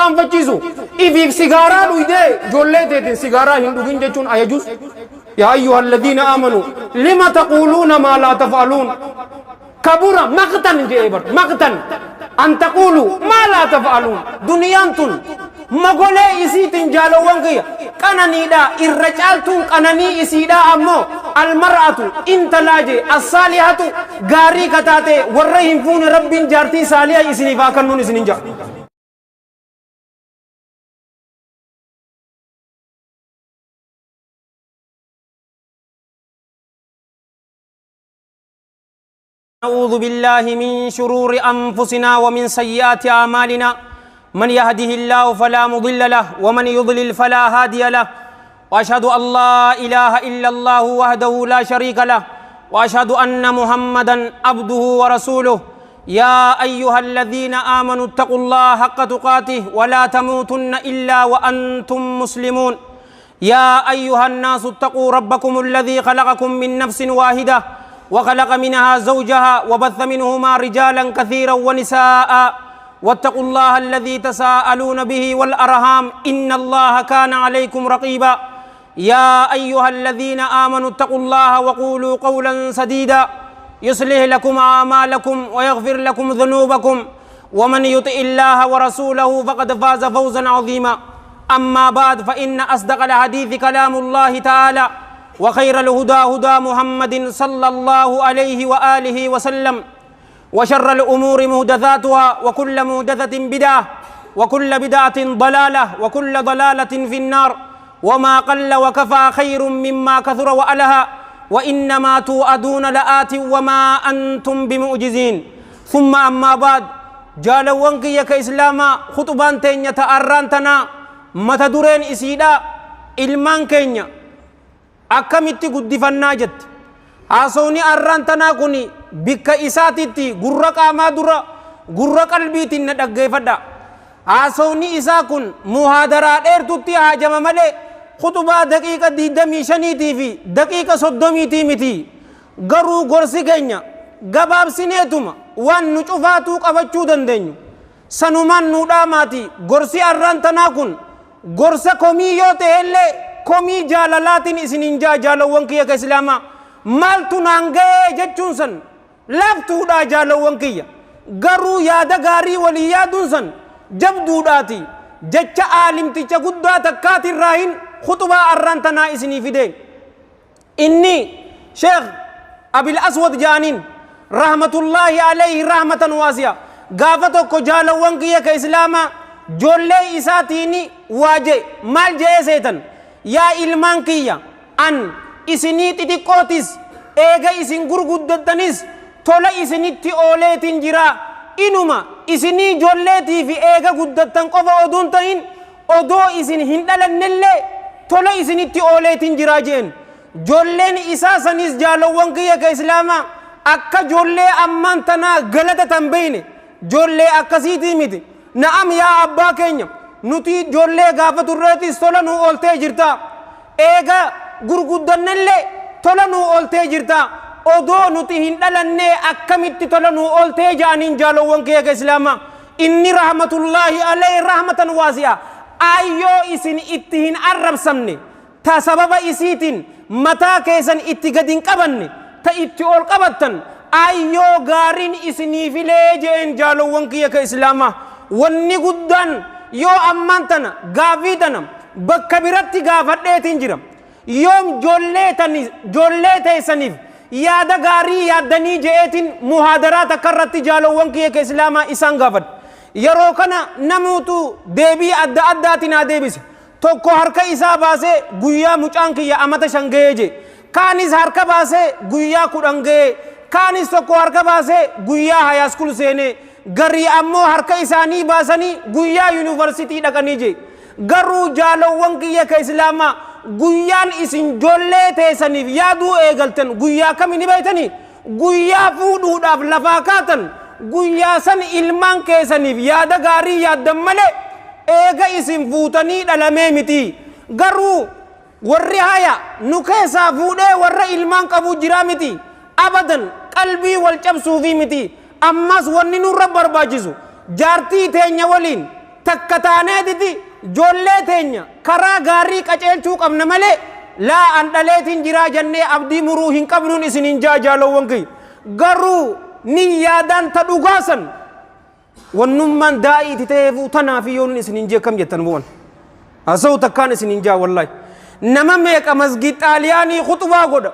tarqaan fachiisu ifiif sigaaraa dhuyde ijoollee teetiin sigaaraa hin dhugin jechuun ayajus yaa ayyuhal ladhiina aamanu lima taquuluuna maa laa taf'aluun kabura maqtan jee bar maqtan an taqulu ma la taf'alun duniyaan tun magolee isiitin jaalawwan kiyya qananiidha irra caaltuun qananii isiidha ammoo almar'atu intalaaje as-saalihatu gaarii kataate warra hin fuune rabbiin jaartii saaliha isiniif haa kennuun isinin jaa نعوذ بالله من شرور أنفسنا ومن سيئات أعمالنا من يهده الله فلا مضل له ومن يضلل فلا هادي له وأشهد أن لا إله إلا الله وحده لا شريك له وأشهد أن محمدا عبده ورسوله يا أيها الذين آمنوا اتقوا الله حق تقاته ولا تموتن إلا وأنتم مسلمون يا أيها الناس اتقوا ربكم الذي خلقكم من نفس واحدة وخلق منها زوجها وبث منهما رجالا كثيرا ونساء واتقوا الله الذي تساءلون به والأرحام إن الله كان عليكم رقيبا يا أيها الذين آمنوا اتقوا الله وقولوا قولا سديدا يصلح لكم أعمالكم ويغفر لكم ذنوبكم ومن يطع الله ورسوله فقد فاز فوزا عظيما أما بعد فإن أصدق الحديث كلام الله تعالى وخير الهدى هدى محمد صلى الله عليه وآله وسلم وشر الأمور محدثاتها وكل محدثة بدعة وكل بدعة ضلالة وكل ضلالة في النار وما قل وكفى خير مما كثر وألها وإنما توعدون لآت وما أنتم بمعجزين ثم أما بعد جالوانك يا كإسلاما خطبان تينيا تأرانتنا متدورين إسيدا إلمان كينيا akkamitti guddifannaa jette haasawni arrantanaa kuni bikka isaatitti gurra qaamaa dura gurra qalbiitiin na dhaggeeffadha haasawni isaa kun muhaadaraa dheertutti haajama malee khutubaa daqiiqa 25 fi daqiiqa 30 miti garuu gorsi keenya gabaabsineetuma waan nu cufaatuu qabachuu dandeenyu sanumaan nu dhaamaati gorsi arrantanaa kun gorsa komii yoo ta'ellee komii jaalalaatiin isinin jaalawwan kiyya ka islaamaa maaltu naan ga'ee jechuun san laaftuudha jaalawwan kiyya garuu yaada gaarii walii yaaduun san jabduudhaati jecha aalimticha guddaa takkaatirraa hin khutubaa arrantanaa isinii fide inni sheekh abil aswad jaaniin rahmatullaahi alayhi rahmatan waasiya gaafa tokko jaalawwan kiyya ka islaamaa joollee isaatiini waaje maal je'ee seetan yaa ilmaan kiyya an isinii xixiqqootis eega isin gurguddattanis tola isinitti ooleetin jira inuma isinii ijoolleetii fi eega guddattan qofa oduun ta'in odoo isin hin dhalannellee tola isinitti ooleetin jira jeen joolleen isaa sanis jaalawwan kiyya ka islaamaa akka joollee ammaan tanaa galata tan beeyne joollee akkasiitii miti na'am yaa abbaa keenya nuti joollee gaafa turreetis tola nu ooltee jirta eega gurguddannellee tola nu ooltee jirta odoo nuti hin dhalannee akkamitti tola nu ooltee jaaniin jaalawwan kiyya ka islaamaa inni rahmatullaahi alayhi rahmatan waasi'a ayyoo isin itti hin arrabsamne ta sababa isiitiin mataa keessan itti gadi hin qabanne ta itti ol qabattan ayyoo gaariin isiniifilee jeen jaalawwan kiyya ka islaamaa wanni guddaan yoo ammaan tana gaafii tana bakka biratti gaafadheetiin jira yoom joollee teessaniif yaada gaarii yaaddanii je'eetiin muhaadaraa takka irratti jaalawwan kiyya ka islaamaa isaan gaafadhe yeroo kana namuutu deebii adda addaatiin haa deebise tokko harka isaa baasee guyyaa mucaan kiyya amata 5 ga'ee je kaanis harka baasee guyyaa 10 ga'ee kaanis tokko harka baasee guyyaa hayaaskul seenee garii ammoo harka isaanii baasanii guyyaa yuunivarsitii dhaqanii je garuu jaalawwan kiyya ka islaamaa guyyaan isin joollee teessaniif yaaduu eegaltan guyyaa kamini beeytanii guyyaa fuudhuudhaaf lafaa kaatan guyyaa san ilmaan keessaniif yaada gaarii yaaddan malee eega isin fuutanii dhalamee miti garuu warri haya nu keessaa fuudhee warra ilmaan qabu jiraa miti abadan qalbii wal cabsuufi miti ammas wanni nurra barbaachisu jaartii teenya waliin takkataaneetiti ijoollee teenya karaa gaarii qaceelchuu qabna malee laa an dhaleetiin jiraa jennee abdii muruu hin qabnuun isinin jaalawwan kiyya garuu ni yaadaan ta dhugaasan wannummaan daa'iiti ta'eefuu tanaaf yoon isinin jee kam jettan bu'an asa'u takkaan isinin jaa wallahi nama meeqa masgid xaaliyaanii khuxbaa godha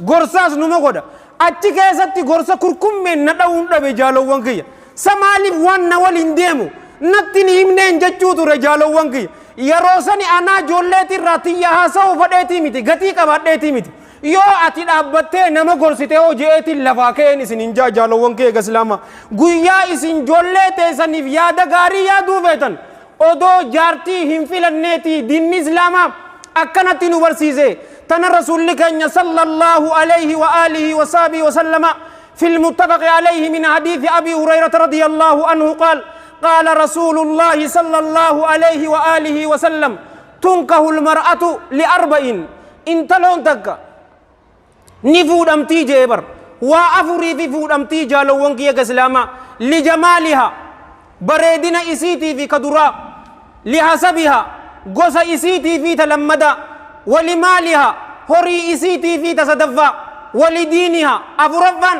gorsaas numa godha achi keessatti gorsa kurkummeen na dha'uun dhabe jaalawwan kiyya samaaliif waan na waliin deemu natti ni himneen jechuu ture jaalawwan kiyya yeroo sani anaa ijoolleetirraa tiyya haasa'u fadheetii miti gatii qabaadheetii miti yoo ati dhaabbattee nama gorsite hoo je'eetiin lafaa ka'een isinin jaa jaalawwan kiyya islaama guyyaa isin ijoollee teessaniif yaada gaarii yaaduu feetan odoo jaartii hin filanneetii diinni islaamaa akkanatti nu barsiise تنا رسول كenya صلى الله عليه وآله وصحبه وسلم في المتفق عليه من حديث أبي هريرة رضي الله عنه قال قال رسول الله صلى الله عليه وآله وسلم تنكه المرأة لأربع انت لون تكا نفود أمتي جيبر وأفري في فود أمتي جالوان كي كسلاما لجمالها بريدنا إسيتي في كدرا لحسبها قص إسيتي في تلمدا ولمالها هري إسيتي في تصدفا ولدينها أفرفا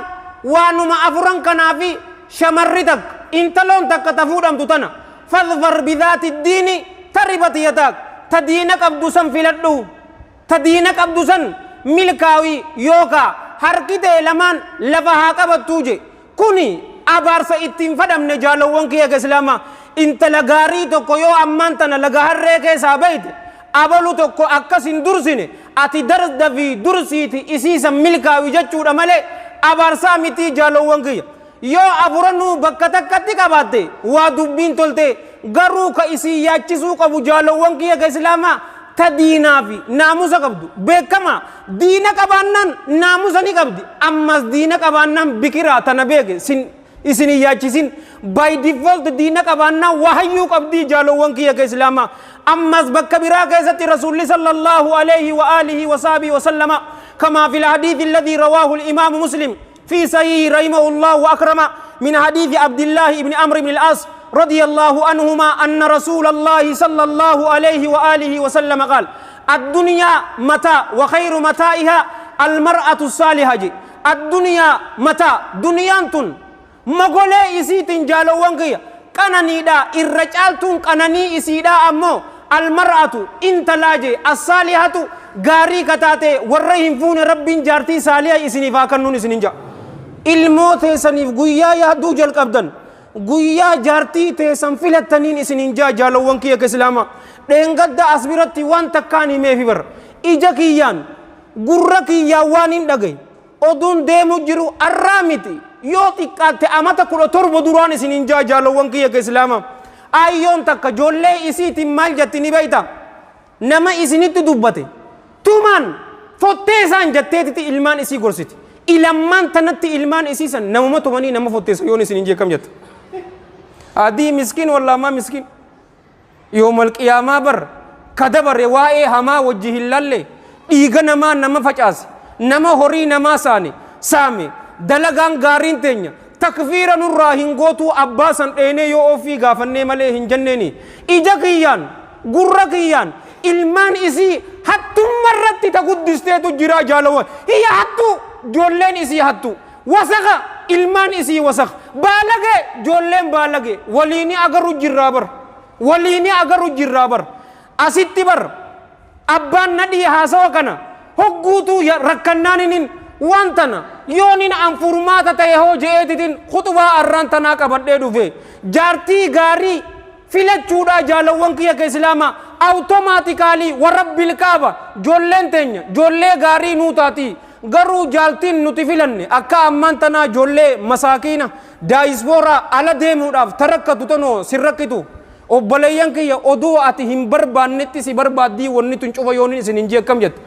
وانما أفرن كنافي شمرتك انت لون تك تفودم تتنا فاظفر بذات الدين تربت يدك تدينك أبدوسن في لدو تدينك أبدوسن ملكاوي يوكا حركته لمن لفها قبطوجي كوني أبارس اتن فدم نجالوان كي إسلاما انت لغاري تكو يو أمان تنا لغهر ريكي سابيت abalu tokko akkasin dursine ati darda fi dursiiti isiisa milkaawi jechuudha malee abaarsaa miti jaalawwan kiyya yoo afuranuu bakka takkatti qabaatte waa dubbiin tolte garuu ka isii yaachisuu qabu jaalawwan kiyya ka islaamaa ta diinaa fi naamusa qabdu beekama diina qabaannan naamusa ni qabdi ammas diina qabaannan bikiraa tana beeke isin yaachisin by default diina qabaannan wahayyuu qabdi jaalawwan kiyya ka islaamaa أمس بكبرا كيست رسول صلى الله عليه وآله وصحبه وسلم كما في الحديث الذي رواه الإمام مسلم في صحيح رحمه الله وأكرم من حديث عبد الله بن عمرو بن العاص رضي الله عنهما أن رسول الله صلى الله عليه وآله وسلم قال الدنيا متاع وخير متاعها المرأة الصالحة الدنيا متاع دنيانتن مغولي إسيتن جالوان كيا كانني دا الرجالتون كانني إسيدا أمو المرأة انت لاجي الصالحة غاري كتاتي ورهم فون رب جارتي صالحة إسني فاكنون إسنجا الموت سنيف قويا يهدو جل قبدن قويا جارتي تيسن فلتنين إسنجا جالوان كيا كسلاما دينغد دا أصبرتي وان تكاني ميفيبر إجا كيان قرر كيا وانين دقي odun deemu jiru arraamiti yoo xiqqaatte amata 17 duraan isinin jaalawwan kiyya ka islaama ayyoon takka ijoollee isiitiin maal jetti ni beeyta nama isinitti dubbate tumaan fottee isaan jetteetitti ilmaan isii gorsiti ilammaan tanatti ilmaan isiisan namuma tumanii nama fotteessa yoon isinin jee kam jetta adii miskiin wallaamaa miskiin yoomal qiyaamaa bar kadabare waa'ee hamaa wajji hin lalle dhiiga namaa nama facaase nama horii nama saame dalagaan gaariin teenya takfiira nurraa hin gootuu abbaasan dheenee yoo ofii gaafannee malee hin jenneeni ija kiyyaan gurra kiyyaan ilmaan isii hattummarratti ta guddisteetu jira jaalawwan hiya hattu ijoolleen isii hattu wasaqa ilmaan isii wasaqa baalage ijoolleen baalage waliini agaru jirraa bar asitti bar abbaan nadhii haasawa kana hogguutu rakkannaaninin wantana yoonin anfurmaata ta'e hoo je'eetitin khutbaa arraan tanaa qabadhee dhufe jaartii gaarii filachuudha jaalawwan kiyya ka islaama awutomaatikaalii warabbil kaaba ijoolleen teenya ijoollee gaarii nuu taati garuu jaaltiin nuti filanne akka ammaan tanaa ijoollee masaakiina daayispoora ala deemuudhaaf tarakkatu tanoo sirrakkitu obboleeyyan kiyya oduu ati hin barbaannetti si barbaaddii wanni tun cufa yoonin isin hin jee akkam jette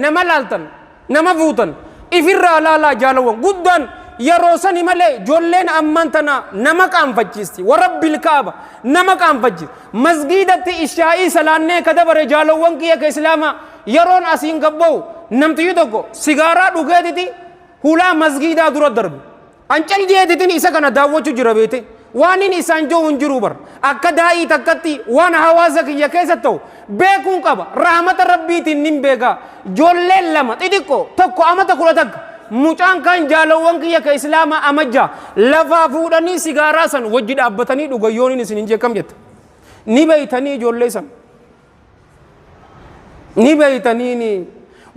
nama laaltan nama fuutan ifirraa laalaa jaalawwan guddaan yeroo sani malee ijoolleen ammaan tana nama qaanfachiisti warabbil kaaba nama qaanfachiisti masgiidatti ishaa'ii salaannee ka dabare jaalawwan kiyya ka islaama yeroon asiin gabba'u namtiyyuu tokko sigaaraa dhugeetiti hulaa masgiidaa dura darbe ancal jeetitin isa kana daawwachuu jira beete وانين إسان جو هنجروبر أكدائي تكتي وانا هوازك يكيستو بيكون قبا رحمة ربي تنين بيكا جولي لما تدكو تكو أمتا كلا تك mucaan kan jaalawwan kiyya ka islaama amajja lafaa fuudhanii sigaaraa san wajji dhaabbatanii dhugayyoon isin hin jeekam jetta ni beeytanii ijoollee san ni beeytanii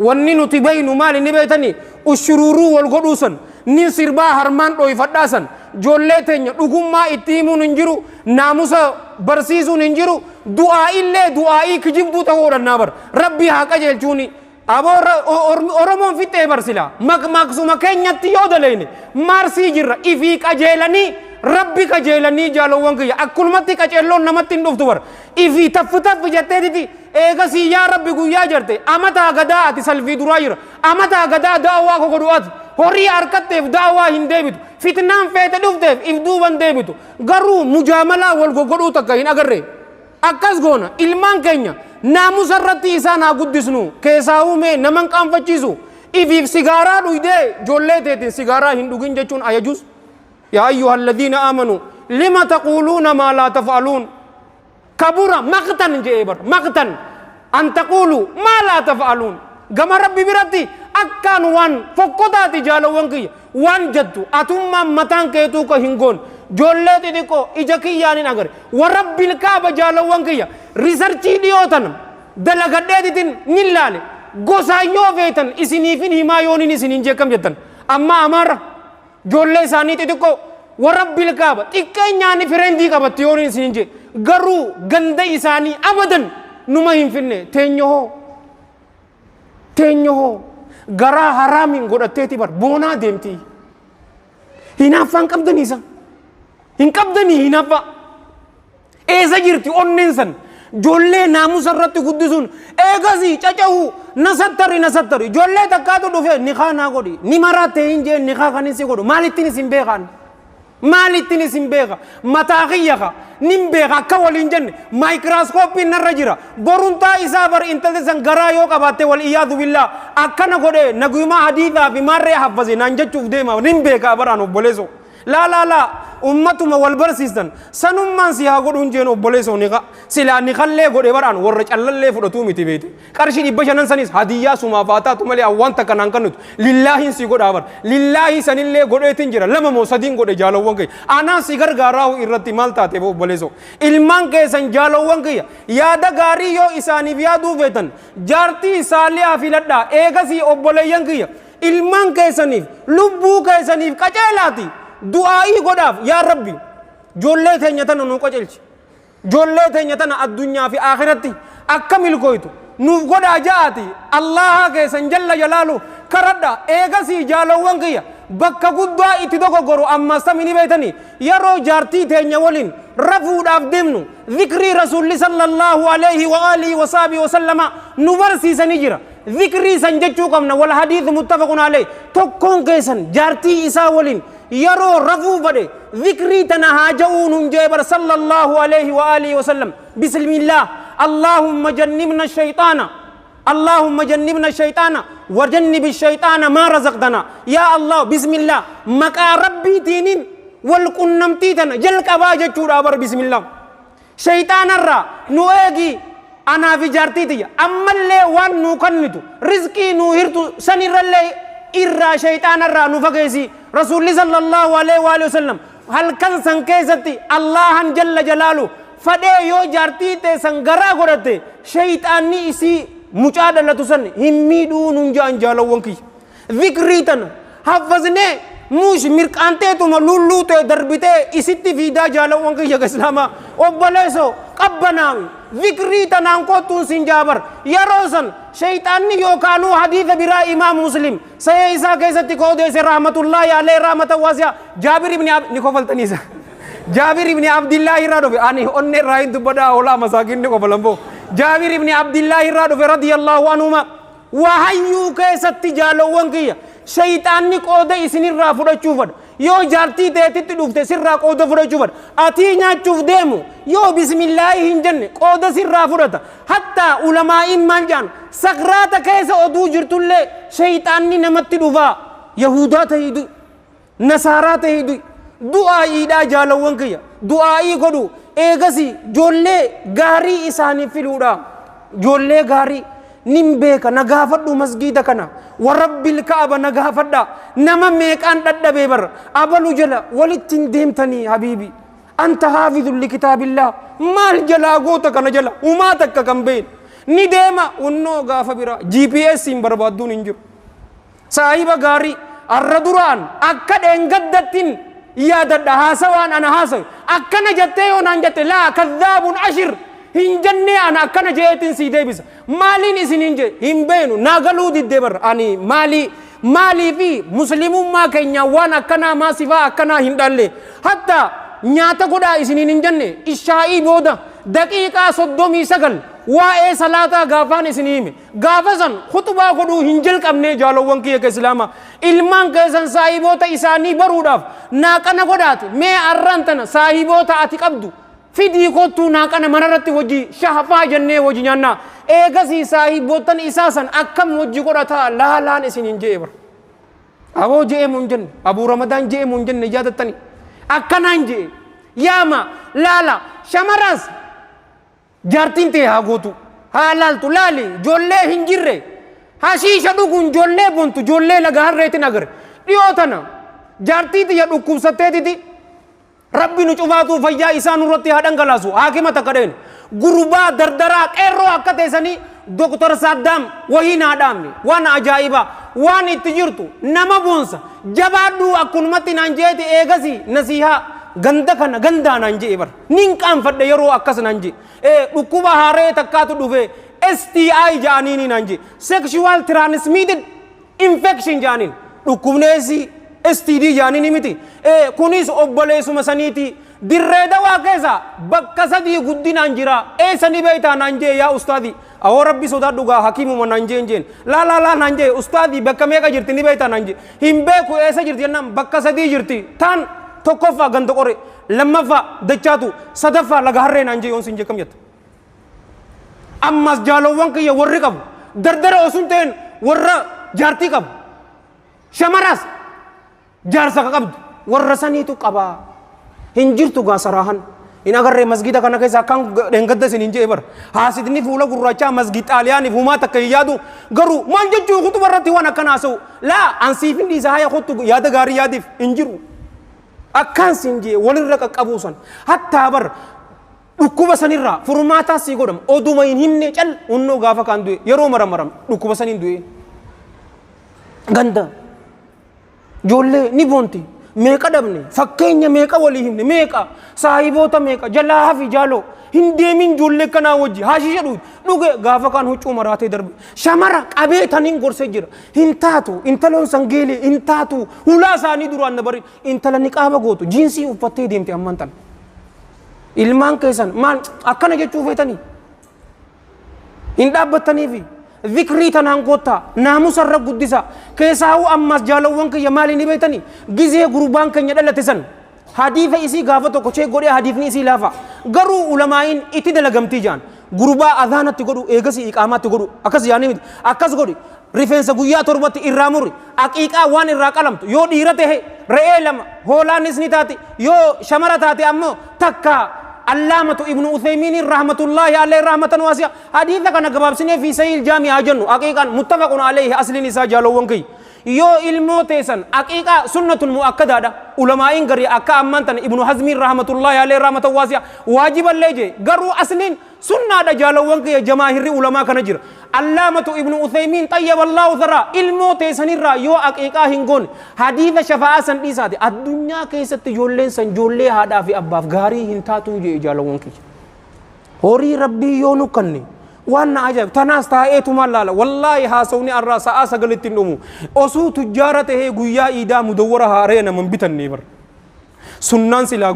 wanni nuti beeynu maali ni beeytanii ushururuu wal godhuu san ni sirbaa harmaan dhoyfadhaa san ijoollee teenya dhugummaa itti himuun hin jiru naamusa barsiisuun hin jiru du'aa illee du'aa'ii kijibduu ta'uu dhannaa bar rabbii haa qajeelchuuni أبور أورمون في تبر سلا مكسوم كينيا تيود ليني مارسي جرا إفيك أجيلني ربي كجيلني جالوان كيا أكل متى كجيلون نمتين دوفتور إفي تفتح في جتة دي إيجا سي يا ربي كويا جرتة أمتا غدا أتسلفي دراير أمتا غدا دعوة كقولات هوري أركت دعوة هندبيت فتنام فيت دوفتة إفدوان دبيتو غرو مجاملة والكقولو تكاين أجرّي أكاس غونا إلمان كينيا ناموس الرتي إسانا قدسنو كيساو مي نمان كام فچيسو إفيف سيغارا دويدي جولي تيتين سيغارا هندوغين جچون آيجوز يا أيها الذين آمنوا لما تقولون ما لا تفعلون كبورا مقتن جيبر مقتن أن تقولوا ما لا تفعلون غما ربي براتي أكان وان فقطاتي جالو وانكي وان جدو أتوما متان كيتو كهنغون جولي تيكو إجاكي يعني نغر ورب الكعبة جالو وانكي ريسرچي ديوتن دلغديتين نيلالي غوسايو فيتن اسنيفين هيمايونين اسنين جيكم جتن اما امر جولي ساني تيكو ورب الكعبة تيكينياني فرندي كبتيونين اسنين جي غرو غندي اساني ابدا نما ينفني تنيو غرا حرامين غدتيتي بر بونا ديمتي هنا فان قبدنيسا هن قبدني هنا فا ايزا جيرتي اوننسن جولي ناموس الرتي قدسون ايغازي چچاو نستري جولي تکاتو دوفه نخا ناغودي نمرا تهنجي نخا خانسي غودو مالتيني سمبيغا متاغيغا نمبيغا كوالين جن مايكروسكوبي نرجرا برونتا إسابر انتلسان غرايو كباتي والإياذ بالله أكنا غودي نغيما حديثا في مرة حفظي نانجا چوف ديما نمبيغا برانو بوليسو لا أمتما والبرسيستان سنمان سيها قدون جينو بوليسو نغا سلا نخلي قد بران ورج الله فرطو متي بيتي كارشي إبشانان سنيس هدية سمافاتا تمالي أوان تكنان كنوت لله سي قد آبر لله سنين قد تنجر لما موسدين قد جالو وانكي أنا سيغر غاراو إرتي مالتا تبو بوليسو إلمان كيسان جالو وانكي يادا غاري يو إساني بيادو فيتن جارتي ساليا فيلدا إيغسي أبولي ينكي إلمان كيسانيف لبو كيسانيف كجالاتي دعائي قداف يا ربي جولة تنيتنا نوكجلش جولة تنيتنا الدنيا في آخرتي أكمل كويتو نوف قد أجاتي الله كيسن جل جلاله كردا إيغسي جالو وانكيا بكا قدوا إتدوكو غرو أما سميني بيتني يرو جارتي تنيا ولين رفو داف دمنو ذكري رسول صلى الله عليه وآله وصحبه وسلم نورسي سنجرا ذكري سنجتشو كمنا والحديث متفق عليه تكون كيسن جارتي إسا ولين يرو رفو بده ذكري تنهاجون جبر صلى الله عليه وآله وسلم بسم الله اللهم جنبنا الشيطان وجنب الشيطان ما رزقتنا يا الله بسم الله مكا ربي تينين والقنمتيتنا جلك أباجة چورا بر بسم الله شيطان الرا نوئي أنا في جارتي أما اللي وان نوكنتو رزقي نوهرتو سنر اللي إرى شيطان الرا نفقسي رسول صلى الله عليه وآله وسلم هل كان سنكيستي الله جل جلاله فدي يو جارتي تي سنگرا غرته شيطاني إسي مجادلة تسن هميدو ننجان جالو وانكي ذكريتن حفظني موش مركانته تم لولو تي دربته إسيتي فيدا جالو وانكي يا إسلاما وبلسو قبناوي ذكريتن أنكو تنسين جابر يا روزن شيطاني يو كانوا حديث برا إمام مسلم سيئسا كيستي قودة سي رحمة الله عليه رحمة واسعة جابر ابن نكوفل تنيسا جابر ابن عبد الله رادو أني أني راين تبدا أولا مساكين نكوفلنبو جابر ابن عبد الله رادو رضي الله عنهما وحيو كيستي جالو وانكيا شيطاني قودة إسني رافودا چوفد يو جارتي تيتي دوفته سر قودة فودا چوفد أتي چوف ديمو يو بسم الله هنجن قودة سر رافودا حتى علماء إمان جان سقرات كيسا أدو جرتو اللي شيطاني نمت دوفا يهودا تهيدو نصارى تهيدو du'aa'ii dha jaalawwan kiyya du'aa'ii godhu eegasi ijoollee gaarii isaanii filuudha ijoollee gaarii nin beeka nagaafadhu masgiida kana warabbil kaaba nagaafadha nama meeqaan dadhabee bar abalu jala walittiin deemtanii habiibi anta haafidun likitaabillah maal jalaa goota kana jala umaa takka kan beeyin ni deema unnoo gaafa bira GPS hin barbaadduun hin jiru saahiba gaarii arra duraan akka dheengaddattiin yaadadha haasawaan ana haasawu akkana jettee yoonaan jette laa kadhaabun ashir hin jennee ana akkana jeetiin sii deebisa maaliin isiniin je hin beenu naagaluu diddee bar ani maalii fi muslimummaa keenya waan akkanaa maasifaa akkanaa hin dhalle hatta nyaata godhaa isiniin hin jenne ishaa'ii booda daqiiqaa 39 waa'ee salaataa gaafaan isinii hime gaafa san khutbaa godhuu hin jalqabne jaalawwan kiyya ka islaama ilmaan keessan saahiboota isaanii baruudhaaf naaqana godhaate mee arraan tana saahiboota ati qabdu fidii kottuu naaqana manarratti wajji shahafaa jennee wajji nyaannaa eegasii saahibootan isaa san akkam wajji godhataa laalaan isin hin je'e bar aboo je'eemu hin jenne abuu ramadaan je'eemu hin jenne yaadattani akkanaan je'e yaama laala shamaraas jaartiin tee haa gootu haa laaltu laali ijoollee hin jirre hashiisha dhuguun ijoollee bontu ijoollee laga harreetin agarre dhiyoo tana jaartii tiyya dhukkubsatteetiti rabbi nu cufaatuu fayyaa isaa nurratti haa dhangalaasu haakima takka dheen gurbaa dardaraa qeerroo akka teessanii doktor Saddam wahii naa dhaamne waan ajaa'ibaa waan itti jirtu nama boonsa jabaadhuu akkunumatti naan jeeti eegasi nasihaa ganda kana gandaanaan jee bar nin qaanfadhe yeroo akkas naan jee dhukkuba haaree takkaatu dhufe STI jaaniin naan jee sexual transmitted infection jaaniin dhukkubneesi STD jaaniin miti kunis obboleessuma saniiti dirree dawaa keessa bakka sadii guddinaan jira eessani beeytaa naan jee yaa ustaadii awoo rabbi sodaadhugaa hakiimuma naan jeen laa naan jee ustaadii bakka meeqa jirti ni beeytaa naan jee hin beeku eessa jirti jennaan bakka sadii jirti taan tokkoffaa ganda qore lammaffaa dachaatu sadaffaa laga harree naan jee yoon sin jekkam jetta ammas jaalowwan kiyya warri qabu dardara osun ta'en warra jaartii qabu shamaraas jaarsa ka qabdu warra saniitu qabaa hin jirtu gaa saraahan in agarree masgida kana keessa akkaan dhengadda isin hin jee bar haasidni fuula gurraachaa masgid xaaliyaaniif humaa takka hin yaadu garuu maal jechuu kutuba irratti waan akkan haasa'u laa ansiifin dhiisa haya kottu yaada gaarii yaadiif hin jiru akkaan sin jee walirra qaqqabuusan hattaa bar dhukkuba sanirraa furmaataa sii godhama oduma hin himne cal unnoo gaafa kaan du'e yeroo maram dhukkuba saniin du'e ganda ijoollee ni boonti meeqa dhabne fakkeenya meeqa walii himne meeqa saahiboota meeqa jalaa hafi jaaloo hin deemin ijoollee kanaa wajji haashisha dhuge gaafa kaan huccuu maraatee darbe shamara qabee taniin gorsee jira hin taatu intaloon sangeelee hin taatu hulaa isaanii duraan na bari intala niqaaba gootu jiinsii uffattee deemte amman tan ilmaan keessan maal akkana jechuu feetanii hin dhaabbattaniifi ذكري تنانقوتا ناموس الرب قدسا كيساو أمس جالوان كي يمالي نبيتني جزء قربان كي ندل تسن حديث إسي غافتو كشيء قولي حديث نيسي لافا غرو علماءين إتدل غمتي جان غربا أذانة تقولوا إيجاسي إقامات تقولوا أكاس يعني أكاس قولي ريفنس غويا تربتي إراموري أكيكا وان الراكلم يو ديرته رئيلم هولان إسنيتاتي يو شمرتاتي أمو تكا علامة ابن عثيمين رحمة الله عليه رحمة واسعة حديث كان جباب سنة في سيل جامع أجنو أكيد متفق عليه أصل نساء جالوون كي يو علمو تيسن أكيد سنة مؤكدة دا علماء غري أكا أمانتن ابن حزم رحمة الله عليه رحمة واسعة واجب الليجي غرو أصلين سنة دا جالوون كي جماهير علماء كنجر علامة ابن عثيمين طيب الله ذرا علمو تيسن الرا يو أكيد هنغون حديث شفاعة سن إساتي الدنيا كيست جولين سن جولي هذا في أباف غاري هنتاتو جالوون كي هوري ربي يونو كني وانا عجب تناس تايتو مالالا والله هاسوني الراس اسغلت نمو اسو تجارته غيا ايدا مدورها رينا من بيتن نيبر سنان سلا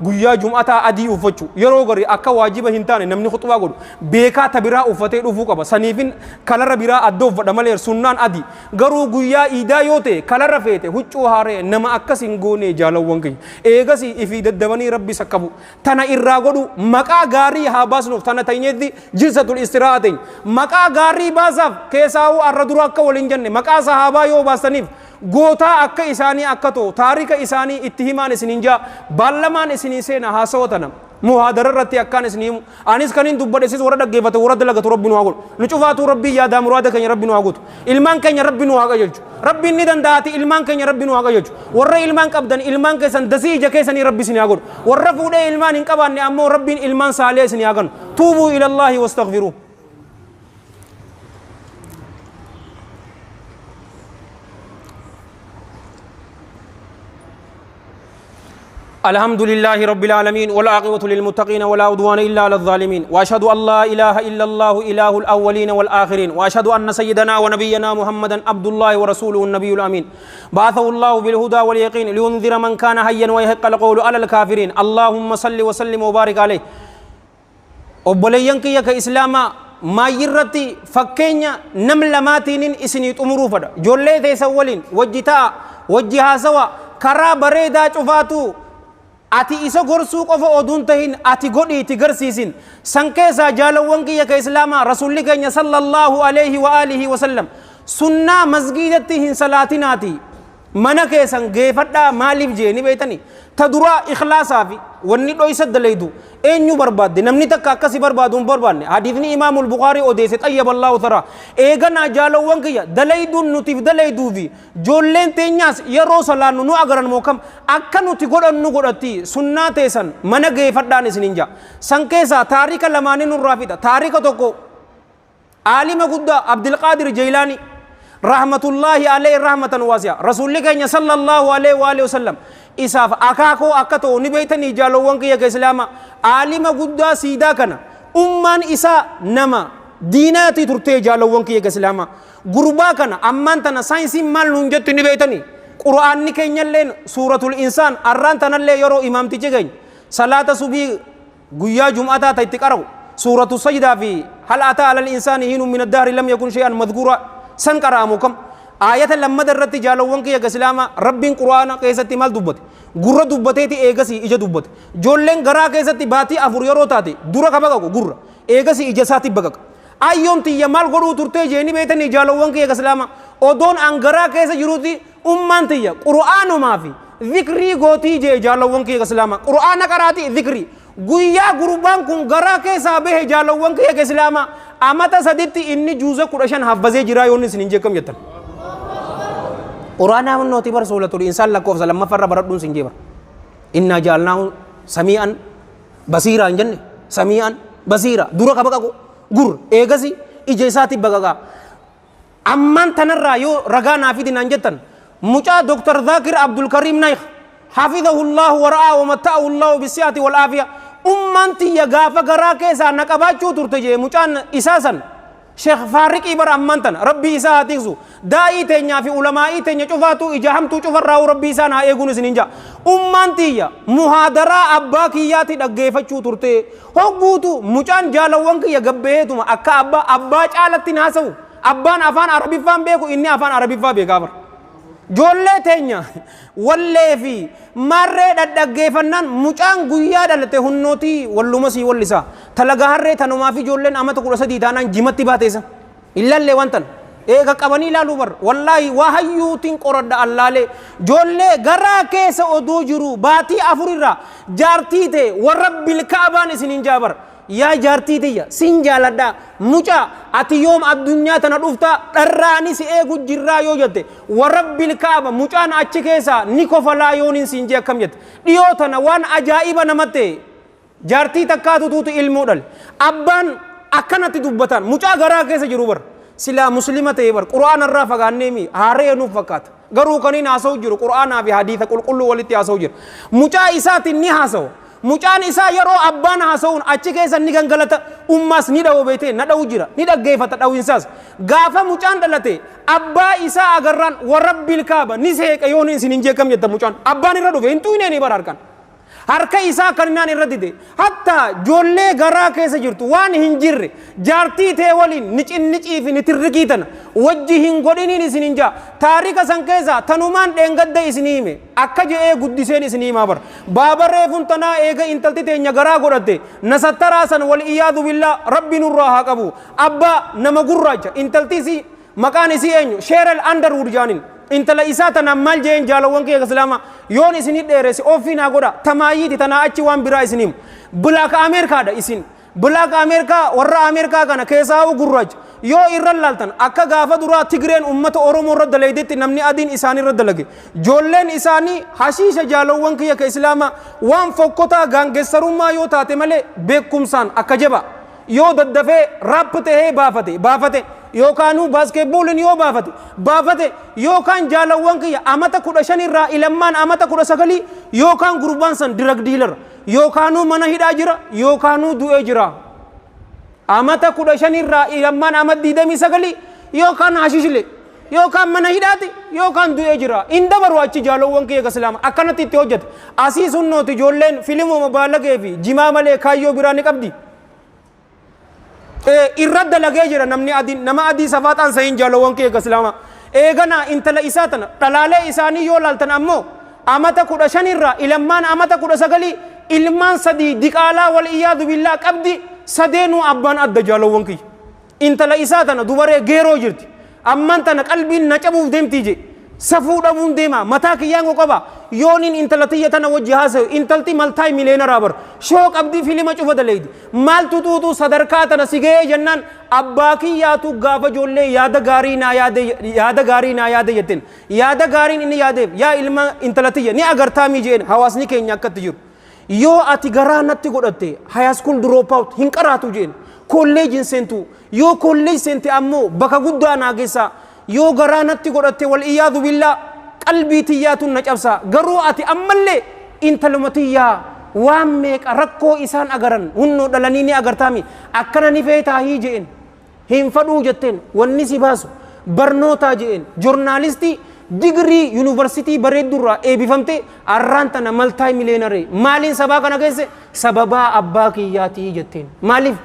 غيا جمعه ادي وفچو يرو غري اكا واجب هنتان نمني خطبا غد بيكا تبرا وفته دفو قبا سنيفين كلر بيرا ادو فدمل سنان ادي غرو غيا ايدا يوته كلر فيته حچو هاره نما اكسين غوني جالوون كي ايغسي افي ددبني ربي سكبو تنا إرا غدو مقا غاري هاباسنو تنا تاينيدي جلسه الاستراحه مقا غاري باسف كيساو اردرو اكا ولين جن مقا صحابه يو باسنيف gootaa akka isaanii akka ta'u taarika isaanii itti himaan isiniin jaa ballamaan isinii seena haasawatan muhaadara irratti akkaan isinii himu anis kaniin dubbadhesis warra dhaggeeffate warra dalagatu rabbi nu haa godhu nu cufaatu rabbii yaadaa muraada keenya rabbi nu haa godhu ilmaan keenya rabbi nu haa qajeelchu rabbiin ni danda'ati ilmaan keenya rabbi nu haa qajeelchu warra ilmaan qabdan ilmaan keessan dasii ija keessanii rabbi isinii haa godhu warra fuudhee ilmaan hin qabaanne ammoo rabbiin ilmaan saalee isinii haa kennu tuubuu ilallaahi wastaghfiruu الحمد لله رب العالمين والعاقبة للمتقين ولا عدوان إلا على الظالمين وأشهد أن لا إله إلا الله إله الأولين والآخرين وأشهد أن سيدنا ونبينا محمدا عبد الله ورسوله النبي الأمين بعثه الله بالهدى واليقين لينذر من كان حيا ويحق القول على الكافرين اللهم صل وسلم وبارك عليه وبلينك يا إسلاما ما يرتي فكينيا نمل ماتين إسنيت أمرو فدا جولي تيسولين وجتا وجها سوا كرا بريدا شفاتو ati isa gorsuu qofa oduun tahin ati godhiiti garsiisin san keessaa jaalawwan kiyya ka islaamaa rasulli keenya sallallahu alayhi wa alihi wa sallam sunnaa masgiidatti hin salaatinaati mana keessan geeffadhaa maaliif jee ni beeytani ta duraa ikhlaasaa fi wanni dhoysa dalaydu eenyu barbaadde namni takka akkasi barbaadu hin barbaanne hadiisni imaamul bukhaarii odeesse xayyaballahu tara eeganaa jaalawwan kiyya dalayduun nutiif dalayduu fi joolleen teenyaas yeroo salaannu nu agaran moo kam akka nuti godhannu godhatti sunnaa teessan mana geeffadhaan isinin jaa san keessaa taarika lamaanii nurraa fida taarika tokko aalima guddaa abdulqaadir jaylaanii rahmatullahi alayhi rahmatan wasi'a rasulli keenya sallallahu alayhi wa alihi wasallam isaaf akaakoo akka ta'u ni beeytanii jaalawwan kiyya ka islaama aalima guddaa siidaa kana ummaan isaa nama diinaati turtee jaalawwan kiyya ka islaama gurbaa kana ammaan tana saayinsiin maal nuun jettu ni beeytanii qura'aanni keenyalleen suuratul insaan arraan tanallee yeroo imaamtichi keenya salaata subii guyyaa jum'ataa ta itti qara'u suuratu sajdaa fi hal ataa alal insaani hiinun min addaari lam yakun shay'an madhkuura san qara'amu kam ayata lammada irratti jaalawwan kiyya ka islaama rabbiin qur'aana keessatti maal dubbate gurra dubbateeti eegasi ija dubbate joolleen garaa keessatti baatii afur yeroo taate dura ka baqaqu gurra eegasi ija isaatti baqaqa ayyoon tiyya maal godhuu turtee jeeni beetanii jaalawwan kiyya ka islaama odoon an garaa keessa jiruuti ummaan tiyya qur'aanumaa fi dhikrii gootii jee jaalawwan kiyya ka islaama qur'aana qaraati dhikrii guyyaa gurbaan kun garaa keessaa bahe jaalawwan kiyya ka islaama amata saditti inni juuza 15 haffazee jira yoonni isin hin jeekam jettan quraana nooti bar suuratul insaan lakkoofsa lammaffaa baradhuun sin jeebar inna jaalnaahu samii'an basiiraa hin jenne samii'an basiira dura ka baqaqu gur eegasi ija isaatti baqaqa ammaan tanarraa yoo ragaa naa fidinaan jettan mucaa doktor zaakir abdul kariim naykh حفظه الله ورعاه ومتعه الله بالصحة والعافية أمانتي يا غافا غرا كيسا نقباچو ترتجي مچان اساسا شيخ فارق إبر أمانتن ربي إسا هاتيكسو دائي تينيا في علمائي تينيا چوفاتو إجاهمتو چوفر راو ربي إسا نا إيغونو سننجا أمانتي يا محادرة أبا كياتي دقيفچو ترتي هقوتو مچان جالوانك يا غبهتو أكا أبا چالتي ناسو أبان أفان عربي فان بيكو إني أفان عربي فان بيكابر joollee teenya wallee fi marree dhadhaggeeffannaan mucaan guyyaa dhalate hunnootii wallumasii wallisaa talaga harree tanumaa fi joolleen amata 13 taanaan jimatti baateessa illallee wantan eega qabanii ilaaluu bar wallaahi waa hayyuutiin qoradha allaalee joollee garaa keessa oduu jiru baatii afurirraa jaartii ta'e warra bilkaabaan isiniin jaabar yaa jaartii tiyya sin jaaladha mucaa ati yoom addunyaa tana dhufta dharraani si eegu jirraa yoo jette warabbil kaaba mucaan achi keessa ni kofalaa yoonin sin jee akkam jette dhiyoo tana waan ajaa'iba namatti jaartii takkaatu tuutu ilmoo dhale abbaan akkanatti dubbatan mucaa garaa keessa jiru bar silaa muslima ta'e bar qur'aana irraa fagaannee mi haaree nuuf fakkaata garuu kaniin haasa'u jiru qur'aanaa fi hadiisa qulqulluu walitti haasa'u jiru mucaa isaatiin ni haasa'u mucaan isaa yeroo abbaan haasa'uun achi keessa ni gangalata ummaas ni dhawu beete na dhawu jira ni dhaggeeffata dhawinsaas gaafa mucaan dhalate abbaa isaa agarraan warabbil kaaba ni seeqa yoon isin hin jeekam jetta mucaan abbaan irra dhufe hin tuuneeni bar harkan harka isaa kaninaan irra dide hatta joollee garaa keessa jirtu waan hin jirre jaartii tee waliin ni cinnicii fi ni tirrikii tana wajji hin godhiniin isin hin jaa taarika san keessa tanumaan dheengadda isin hime akka je'ee guddiseen isin himaa bar baabarreefun tanaa eega intalti teenya garaa godhatte nasattaraa san wal iyyaadu billaa rabbi nurraa haa qabu abbaa nama gurraacha intalti isii maqaan isii eenyu sheerel andarwud jaanin intala isaa tana maal jeen jaalawwan kee islaama yoon isin dheeresi ofina goda tamaayiti tana achi waan biraa isinim black america da isin black america warra america kana keessa gurraj yo irran laltan akka gaafa dura tigreen ummata oromo irra daleedetti namni adiin isaani irra dalage jolleen isaani hashiisha jaalawwan kee ka islaama waan fokkota gaangeessarummaa yoo taate malee beekumsaan akka jaba yoo daddafe rappte he baafate yookaanu basketballin yoo baafate yookaan jaalawwan kiyya amata 15 irraa Ilmaan amata 19 yookaan gurbaan san drug dealer yookaanu mana hidhaa jira yookaanu du'ee jira amata 15 irraa Ilmaan amata 29 yookaan hashiishile yookaan mana hidhaati yookaan du'ee jira inda baru achi jaalawwan kiyya islaama akkanatti itti hojjete asii sunnooti ijoolleen filimuma baalagee fi jimaa malee kaayyoo biraa ni qabdi irradda lagee jira namni adii nama adii safaatan sahin jaalawwan kee islaama eegana intala isaa tana dhalaalee isaanii yoo laaltan ammoo amata 15 irraa Ilmaan amata 19 ilmaan sadii diqaalaa wal iyaadu billaa qabdi sadeenuu abbaan adda jaalawwan kee intala isaa tana dubaree geeroo jirti amman tana qalbiin na cabuuf deemtii je safuu dhabuun deema mataa kiyyaan qaba yoonin intalatiyya tana wajji haasayu intalti maltaay mileenaraa bar shoo qabdi filima cufa daleeydi maal tutuutu sadarkaa tana sigee jennaan abbaa kiyyaatu gaafa ijoollee yaada gaarii naa yaade jetteen yaada gaariin inni yaadeef yaa ilma intalatiyya ni agartaamii jeen hawaasni keenya akkatti jiru yoo ati garaa natti godhatte high school drop out hin qaraatu jeen kolleejiin seentu yoo kolleej seente ammoo baka guddaa naageessaa yoo garaa natti godhatte wal iyaadu billaa qalbii tiyyaatu na cabsa garuu ati ammallee intalumatiyyaa waan meeqa rakkoo isaan agaran hunnoo dhalanii ni agartaami akkana ni feetaahii jeen hin fadhuu jetteen wanni si baasu barnootaa jeen joornaalistii digrii yuunivarsiitii bareeddurraa eebifamte arraan tana maltaay mileenaree maaliin sabaa kana keesse sababaa abbaa kiyyaatii jetteen maaliif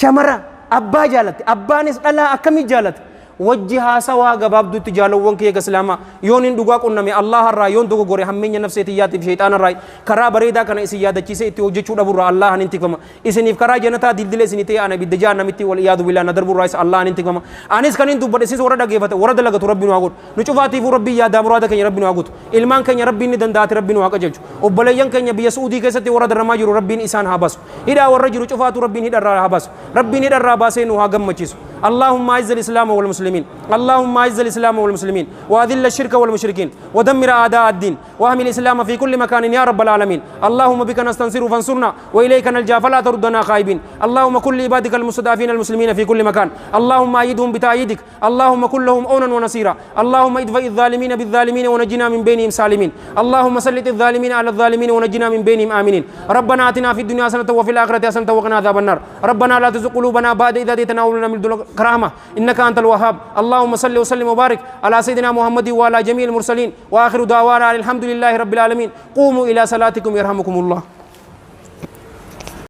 shamara abbaa jaalatte abbaanis dhalaa akkamii jaalatte wajji haasawaa gabaabduutti jaalawwan kee islaama yoonin dhugaa qunname Allah irraa yoon dogo gore hammeenya nafseetiyyaatiif shayxaan irraa karaa bareedaa kana isin yaadachiisee itti hojjechuu dhaburraa Allah hin tikfama isiniif karaa jannataa dildile isin ta'e ana bidda jahannamitti wal iyaadu billah nadarburraa is Allah hin tikfama anis kanin dubbadhe sis warra dhageeffate warra dalagatu rabbiin waa godhu nu cufaatiif rabbii yaadaa muraada keenya rabbiin waa guutu ilmaan keenya rabbiin ni dandaati rabbiin waa qajeelchu obboleeyyan keenya biyya Suudii keessatti warra darramaa jiru rabbiin isaan haa baasu hidhaa warra jiru cufaatu rabbiin hidharraa haa baasu rabbiin hidharraa baasee nu haa gammachiisu اللهم اعز الاسلام والمسلمين اللهم اعز الاسلام والمسلمين واذل الشرك والمشركين ودمر اعداء الدين واحمي الاسلام في كل مكان يا رب العالمين اللهم بك نستنصر فانصرنا واليك نلجا فلا تردنا خائبين اللهم كن لعبادك المستضعفين المسلمين في كل مكان اللهم ايدهم بتأييدك اللهم كن لهم عونا ونصيرا اللهم ادفع الظالمين بالظالمين ونجنا من بينهم سالمين اللهم سلط الظالمين على الظالمين ونجنا من بينهم امنين ربنا اتنا في الدنيا حسنه وفي الاخره حسنه وقنا عذاب النار ربنا لا تزغ قلوبنا بعد إذ هديتنا وهب لنا من لدنك كرامة إنك أنت الوهاب اللهم صل وسلم وبارك على سيدنا محمد وعلى جميع المرسلين وآخر دعوانا الحمد لله رب العالمين قوموا إلى صلاتكم يرحمكم الله